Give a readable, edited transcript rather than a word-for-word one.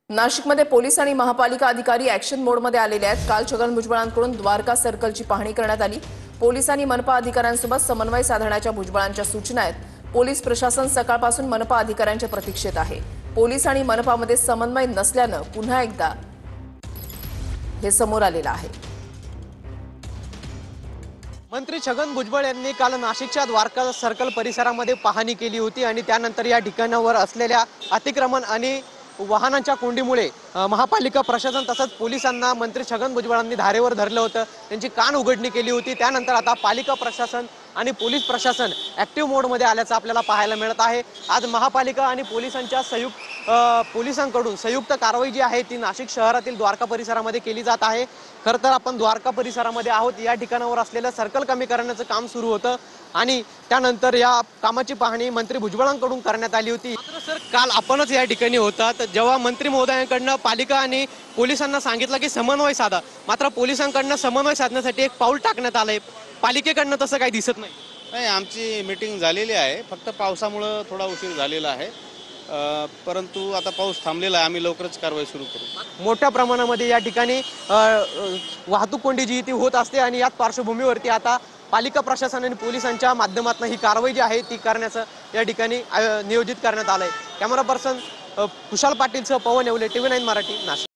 नाशिकमध्ये पोलीस आणि महापालिका अधिकारी ऍक्शन मोडमध्ये आलेले आहेत। काल छगन भुजबळांकडून द्वारका सर्कलची पाहणी करण्यात आली। पोलिसांनी मनपा अधिकाऱ्यांसोबत समन्वय साधण्याच्या भुजबळांच्या सूचना आहेत। पोलीस प्रशासन सकाळपासून मनपा अधिकाऱ्यांच्या प्रतीक्षेत आहे। पोलीस आणि मनपामध्ये समन्वय नसल्याने पुन्हा एकदा हे समोर आलेलं आहे। मंत्री छगन भुजबळ यांनी काल नाशिकच्या द्वारका सर्कल परिसरामध्ये पाहणी केली होती आणि त्यानंतर या ठिकाणावर असलेल्या अतिक्रमण आणि वाहनांच्या कोंडीमुळे महापालिका प्रशासन तसंच पोलिसांना मंत्री छगन भुजबळांनी धारेवर धरलं होतं। त्यांची कान उघडणी केली होती। त्यानंतर आता पालिका प्रशासन आणि पोलीस प्रशासन ऍक्टिव्ह मोडमध्ये आल्याचं आपल्याला पाहायला मिळत आहे। आज महापालिका आणि पोलिसांच्या पोलिसांकडून संयुक्त कारवाई जी आहे ती नाशिक शहरातील द्वारका परिसरामध्ये केली जात आहे। खरं तर आपण द्वारका परिसरामध्ये आहोत। या ठिकाणावर असलेलं सर्कल कमी करण्याचं काम सुरू होतं आणि त्यानंतर या कामाची पाहणी मंत्री भुजबळांकडून करण्यात आली होती। मात्र सर, काल आपणच या ठिकाणी होतात जेव्हा मंत्री महोदयांकडनं पालिका आणि पोलिसांना सांगितलं की समन्वय साधा, मात्र पोलिसांकडनं समन्वय साधण्यासाठी एक पाऊल टाकण्यात आलंय। पालिकेकडनं तसं काही दिसत नाही। नाही, आमची मीटिंग झालेली आहे, फक्त पावसामुळे थोडा उशीर झालेला आहे, परंतु आता पाऊस थांबलेला आहे। आम्ही लवकरच कारवाई सुरू करू। मोठ्या प्रमाणामध्ये या ठिकाणी वाहतूक कोंडी जी ती होत असते आणि याच पार्श्वभूमीवरती आता पालिका प्रशासन आणि पोलिसांच्या माध्यमातून ही कारवाई जी आहे ती करण्याचं या ठिकाणी नियोजित करण्यात आलंय। कॅमेरा पर्सन कुशाल पाटीलसह पवन येवले, TV9 मराठी, नाशिक।